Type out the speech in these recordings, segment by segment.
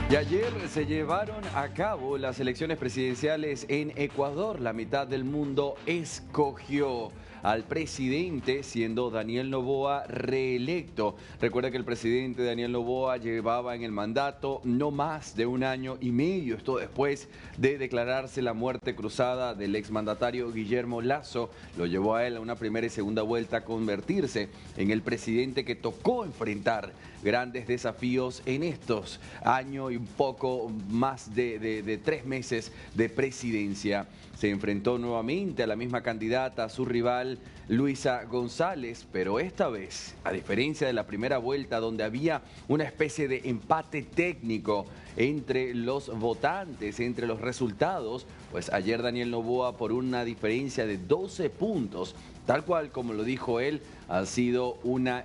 Y ayer se llevaron a cabo las elecciones presidenciales en Ecuador. La mitad del mundo escogió al presidente, siendo Daniel Noboa reelecto. Recuerda que el presidente Daniel Noboa llevaba en el mandato no más de 1 año y medio. Esto después de declararse la muerte cruzada del exmandatario Guillermo Lasso. Lo llevó a él a una primera y segunda vuelta a convertirse en el presidente que tocó enfrentar grandes desafíos en estos años y un poco más de 3 meses de presidencia. Se enfrentó nuevamente a la misma candidata, a su rival Luisa González, pero esta vez, a diferencia de la primera vuelta donde había una especie de empate técnico entre los votantes, entre los resultados, pues ayer Daniel Noboa, por una diferencia de 12 puntos, tal cual como lo dijo él, ha sido una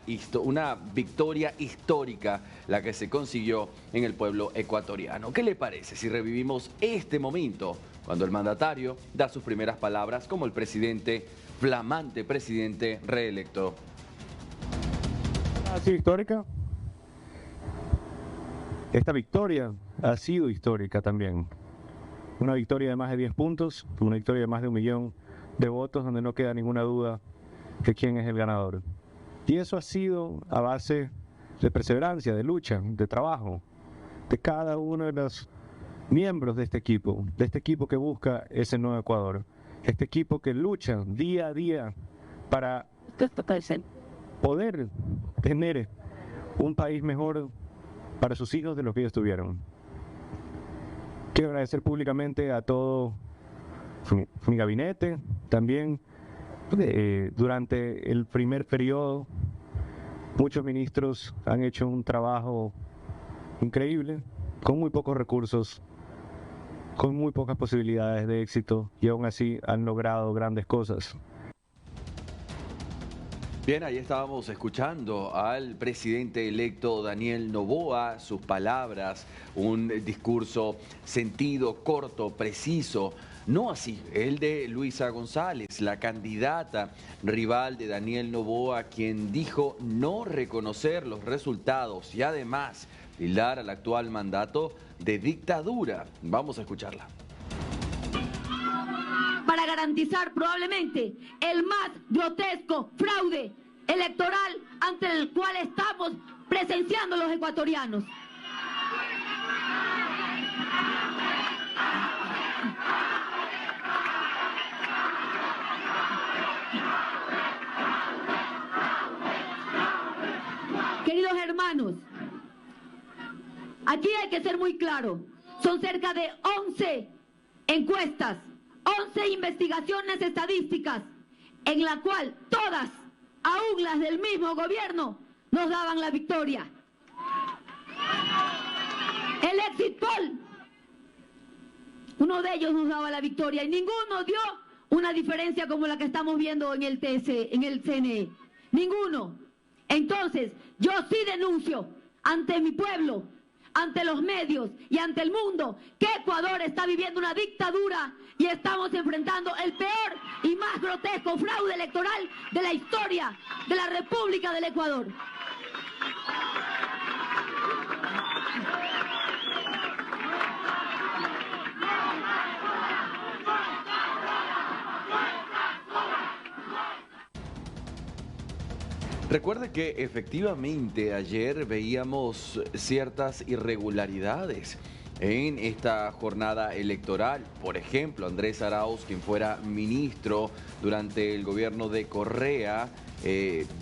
victoria histórica la que se consiguió en el pueblo ecuatoriano. ¿Qué le parece si revivimos este momento cuando el mandatario da sus primeras palabras como el presidente, flamante presidente reelecto? Ha sido histórica. Esta victoria ha sido histórica también. Una victoria de más de 10 puntos, una victoria de más de 1 millón de votos donde no queda ninguna duda de quién es el ganador. Y eso ha sido a base de perseverancia, de lucha, de trabajo, de cada uno de los miembros de este equipo que busca ese nuevo Ecuador, este equipo que lucha día a día para poder tener un país mejor para sus hijos de lo que ellos tuvieron. Quiero agradecer públicamente a todo mi gabinete, también durante el primer periodo muchos ministros han hecho un trabajo increíble, con muy pocos recursos, con muy pocas posibilidades de éxito y aún así han logrado grandes cosas. Bien, ahí estábamos escuchando al presidente electo Daniel Noboa, sus palabras, un discurso sentido, corto, preciso. No así el de Luisa González, la candidata rival de Daniel Noboa, quien dijo no reconocer los resultados y además tildar al actual mandato de dictadura. Vamos a escucharla. Para garantizar probablemente el más grotesco fraude electoral ante el cual estamos presenciando los ecuatorianos. Queridos hermanos, aquí hay que ser muy claro. Son cerca de 11 encuestas, 11 investigaciones estadísticas, en la cual todas, aún las del mismo gobierno, nos daban la victoria. El exit poll, uno de ellos nos daba la victoria y ninguno dio una diferencia como la que estamos viendo en el CNE. Ninguno. Entonces, yo sí denuncio ante mi pueblo, ante los medios y ante el mundo que Ecuador está viviendo una dictadura y estamos enfrentando el peor y más grotesco fraude electoral de la historia de la República del Ecuador. Recuerde que efectivamente ayer veíamos ciertas irregularidades en esta jornada electoral. Por ejemplo, Andrés Arauz, quien fuera ministro durante el gobierno de Correa,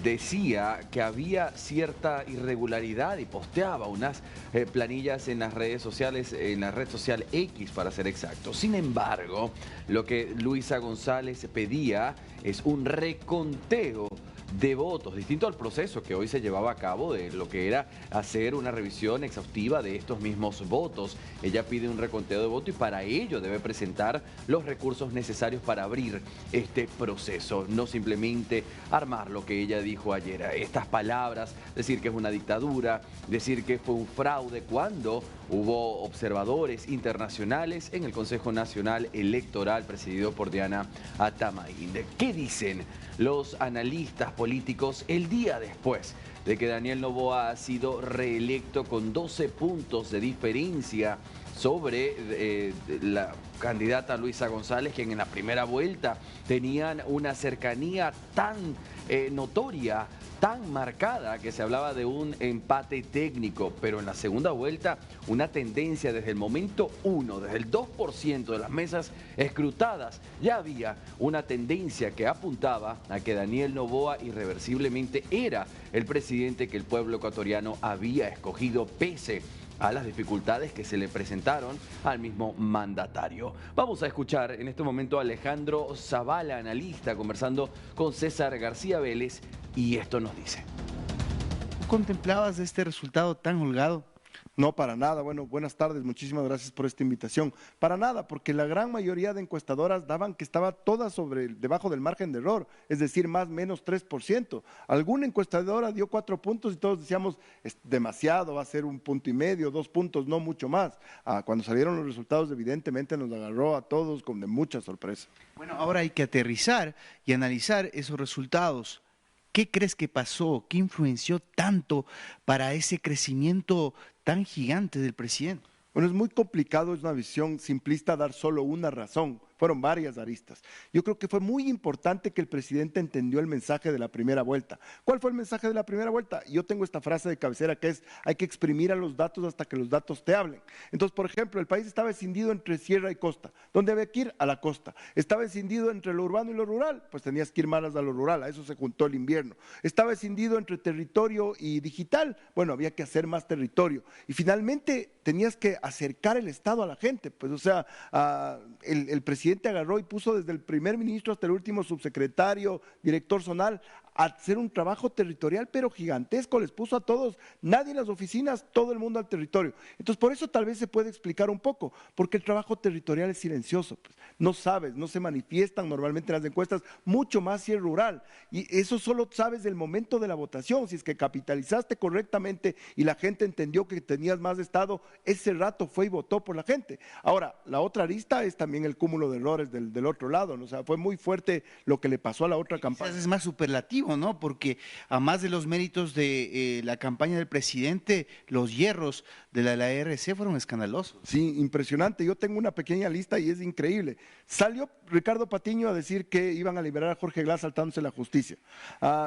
decía que había cierta irregularidad y posteaba unas planillas en las redes sociales, en la red social X para ser exacto. Sin embargo, lo que Luisa González pedía es un reconteo de votos, distinto al proceso que hoy se llevaba a cabo de lo que era hacer una revisión exhaustiva de estos mismos votos. Ella pide un reconteo de votos y para ello debe presentar los recursos necesarios para abrir este proceso, no simplemente armar lo que ella dijo ayer. Estas palabras, decir que es una dictadura, decir que fue un fraude, cuando hubo observadores internacionales en el Consejo Nacional Electoral presidido por Diana Atamaín. ¿Qué dicen los analistas políticos el día después de que Daniel Noboa ha sido reelecto con 12 puntos de diferencia sobre la candidata Luisa González, quien en la primera vuelta tenían una cercanía tan notoria, tan marcada, que se hablaba de un empate técnico, pero en la segunda vuelta una tendencia desde el momento 1, desde el 2% de las mesas escrutadas, ya había una tendencia que apuntaba a que Daniel Noboa irreversiblemente era el presidente que el pueblo ecuatoriano había escogido pese a las dificultades que se le presentaron al mismo mandatario. Vamos a escuchar en este momento a Alejandro Zavala, analista, conversando con César García Vélez, y esto nos dice. ¿Contemplabas este resultado tan holgado? No, para nada. Bueno, buenas tardes, muchísimas gracias por esta invitación. Para nada, porque la gran mayoría de encuestadoras daban que estaba toda debajo del margen de error, es decir, más o menos 3%. Alguna encuestadora dio 4 puntos y todos decíamos, es demasiado, va a ser 1,5 puntos, 2 puntos, no mucho más. Cuando salieron los resultados, evidentemente nos agarró a todos con de mucha sorpresa. Bueno, ahora hay que aterrizar y analizar esos resultados. ¿Qué crees que pasó? ¿Qué influenció tanto para ese crecimiento tan gigante del presidente? Bueno, es muy complicado, es una visión simplista dar solo una razón. Fueron varias aristas. Yo creo que fue muy importante que el presidente entendió el mensaje de la primera vuelta. ¿Cuál fue el mensaje de la primera vuelta? Yo tengo esta frase de cabecera que es, hay que exprimir a los datos hasta que los datos te hablen. Entonces, por ejemplo, el país estaba escindido entre sierra y costa. ¿Dónde había que ir? A la costa. Estaba escindido entre lo urbano y lo rural, pues tenías que ir más a lo rural, a eso se juntó el invierno. Estaba escindido entre territorio y digital, bueno, había que hacer más territorio. Y finalmente tenías que acercar el Estado a la gente, pues o sea, el presidente agarró y puso desde el primer ministro hasta el último subsecretario, director zonal, a hacer un trabajo territorial pero gigantesco, les puso a todos, nadie en las oficinas, todo el mundo al territorio. Entonces por eso tal vez se puede explicar un poco, porque el trabajo territorial es silencioso, pues. No sabes, no se manifiestan normalmente en las encuestas, mucho más si es rural, y eso solo sabes del momento de la votación, si es que capitalizaste correctamente y la gente entendió que tenías más Estado, ese rato fue y votó por la gente. Ahora, la otra arista es también el cúmulo de errores del otro lado, ¿no? O sea, fue muy fuerte lo que le pasó a la otra campaña. Quizás es más superlativo, ¿no? Porque a más de los méritos de la campaña del presidente, los hierros de la ARC fueron escandalosos. Sí, impresionante. Yo tengo una pequeña lista y es increíble. Salió Ricardo Patiño a decir que iban a liberar a Jorge Glass saltándose la justicia.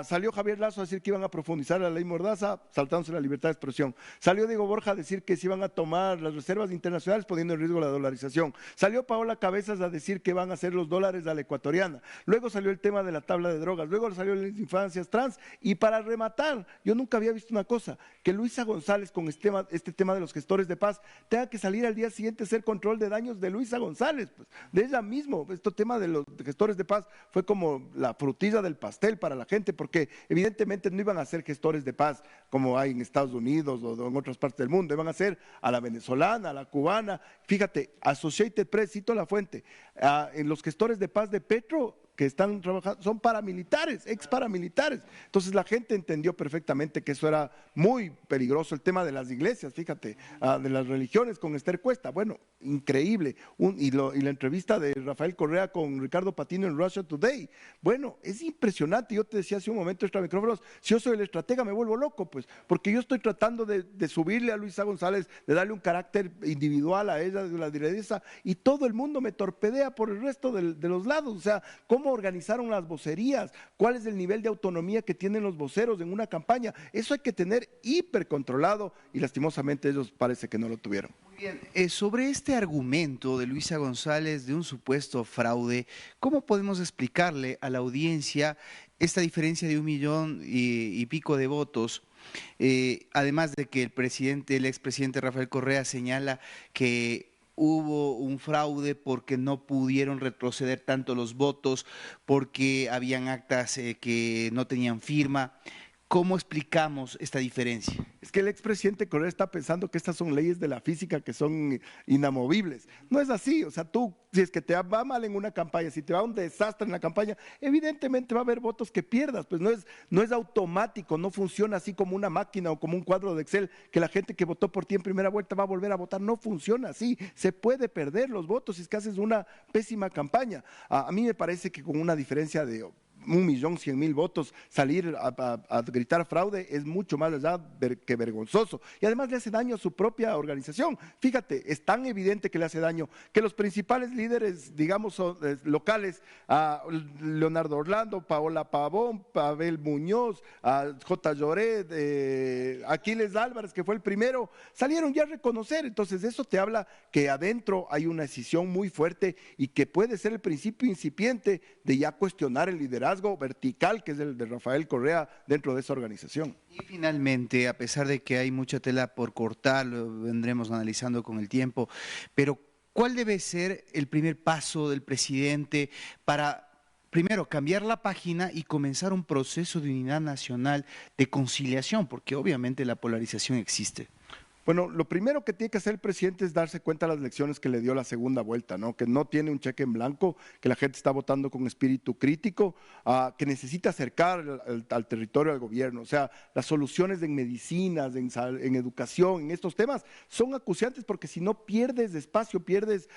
Salió Javier Lasso a decir que iban a profundizar la ley Mordaza saltándose la libertad de expresión. Salió Diego Borja a decir que se iban a tomar las reservas internacionales poniendo en riesgo la dolarización. Salió Paola Cabezas a decir que van a hacer los dólares a la ecuatoriana. Luego salió el tema de la tabla de drogas. Luego salió las infancias trans. Y para rematar, yo nunca había visto una cosa, que Luisa González con este tema de los gestores de paz tenga que salir al día siguiente a hacer control de daños de Luisa González, pues, de ella mismo. Este tema de los gestores de paz fue como la frutilla del pastel para la gente, porque evidentemente no iban a ser gestores de paz como hay en Estados Unidos o en otras partes del mundo, iban a ser a la venezolana, a la cubana. Fíjate, Associated Press, cito la fuente, en los gestores de paz de Petro, que están trabajando, son paramilitares, ex paramilitares. Entonces la gente entendió perfectamente que eso era muy peligroso. El tema de las iglesias, fíjate, de las religiones con Esther Cuesta, bueno, increíble. Y la entrevista de Rafael Correa con Ricardo Patino en Russia Today, bueno, es impresionante. Yo te decía hace un momento extra micrófonos, si yo soy el estratega me vuelvo loco, pues, porque yo estoy tratando de subirle a Luisa González, de darle un carácter individual a ella, de la directriz, y todo el mundo me torpedea por el resto de los lados. O sea, ¿cómo organizaron las vocerías? ¿Cuál es el nivel de autonomía que tienen los voceros en una campaña? Eso hay que tener hipercontrolado y lastimosamente ellos parece que no lo tuvieron. Muy bien, sobre este argumento de Luisa González de un supuesto fraude, ¿cómo podemos explicarle a la audiencia esta diferencia de 1 millón y pico de votos? Además de que el expresidente Rafael Correa señala que hubo un fraude porque no pudieron retroceder tanto los votos, porque habían actas que no tenían firma. ¿Cómo explicamos esta diferencia? Es que el expresidente Correa está pensando que estas son leyes de la física que son inamovibles. No es así, o sea, tú, si es que te va mal en una campaña, si te va un desastre en la campaña, evidentemente va a haber votos que pierdas, pues no es automático, no funciona así como una máquina o como un cuadro de Excel, que la gente que votó por ti en primera vuelta va a volver a votar, no funciona así, se puede perder los votos si es que haces una pésima campaña. A mí me parece que con una diferencia de 1.100.000 votos, salir a gritar fraude es mucho más allá que vergonzoso. Y además le hace daño a su propia organización. Fíjate, es tan evidente que le hace daño que los principales líderes, digamos, locales, a Leonardo Orlando, Paola Pavón, Pavel Muñoz, a J. Lloret, Aquiles Álvarez, que fue el primero, salieron ya a reconocer. Entonces eso te habla que adentro hay una decisión muy fuerte y que puede ser el principio incipiente de ya cuestionar el liderazgo vertical, que es el de Rafael Correa dentro de esa organización. Y finalmente, a pesar de que hay mucha tela por cortar, lo vendremos analizando con el tiempo, pero ¿cuál debe ser el primer paso del presidente para, primero, cambiar la página y comenzar un proceso de unidad nacional, de conciliación? Porque obviamente la polarización existe. Bueno, lo primero que tiene que hacer el presidente es darse cuenta de las lecciones que le dio la segunda vuelta, ¿no? Que no tiene un cheque en blanco, que la gente está votando con espíritu crítico, que necesita acercar al territorio al gobierno. O sea, las soluciones en medicinas, en educación, en estos temas, son acuciantes porque si no pierdes espacio, pierdes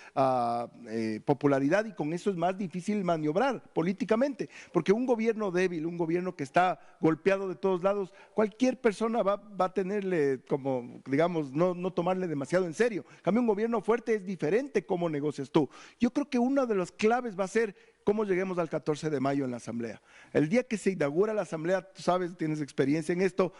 popularidad y con eso es más difícil maniobrar políticamente. Porque un gobierno débil, un gobierno que está golpeado de todos lados, cualquier persona va a tenerle como, digamos, no tomarle demasiado en serio. En cambio, un gobierno fuerte es diferente cómo negocias tú. Yo creo que una de las claves va a ser cómo lleguemos al 14 de mayo en la Asamblea. El día que se inaugura la Asamblea, tú sabes, tienes experiencia en esto,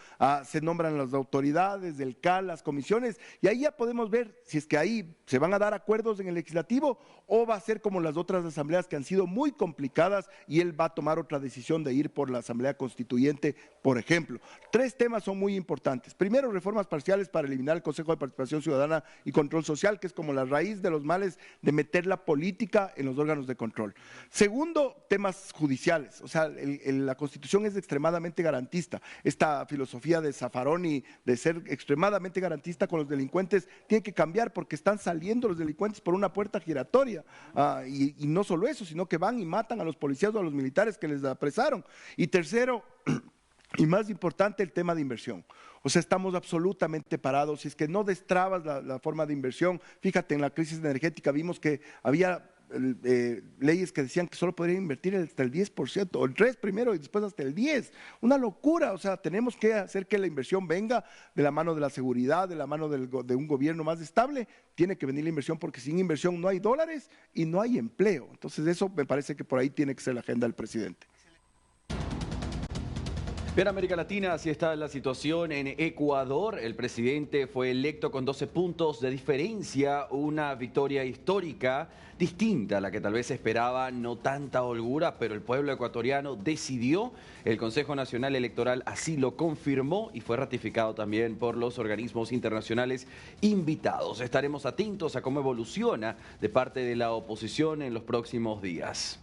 se nombran las autoridades, el CAL, las comisiones, y ahí ya podemos ver si es que ahí se van a dar acuerdos en el legislativo o va a ser como las otras asambleas que han sido muy complicadas y él va a tomar otra decisión de ir por la Asamblea Constituyente, por ejemplo. 3 temas son muy importantes. Primero, reformas parciales para eliminar el Consejo de Participación Ciudadana y Control Social, que es como la raíz de los males de meter la política en los órganos de control. Segundo, temas judiciales. O sea, la Constitución es extremadamente garantista. Esta filosofía de Zaffaroni de ser extremadamente garantista con los delincuentes tiene que cambiar porque están saliendo los delincuentes por una puerta giratoria. Y no solo eso, sino que van y matan a los policías o a los militares que les apresaron. Y tercero, y más importante, el tema de inversión. O sea, estamos absolutamente parados. Si es que no destrabas la forma de inversión, fíjate, en la crisis energética vimos que había leyes que decían que solo podrían invertir hasta el 10%, o el 3% primero y después hasta el 10%. Una locura. O sea, tenemos que hacer que la inversión venga de la mano de la seguridad, de la mano de un gobierno más estable. Tiene que venir la inversión porque sin inversión no hay dólares y no hay empleo. Entonces eso me parece que por ahí tiene que ser la agenda del presidente. En América Latina, así está la situación en Ecuador. El presidente fue electo con 12 puntos de diferencia, una victoria histórica, distinta a la que tal vez esperaba, no tanta holgura, pero el pueblo ecuatoriano decidió. El Consejo Nacional Electoral así lo confirmó y fue ratificado también por los organismos internacionales invitados. Estaremos atentos a cómo evoluciona de parte de la oposición en los próximos días.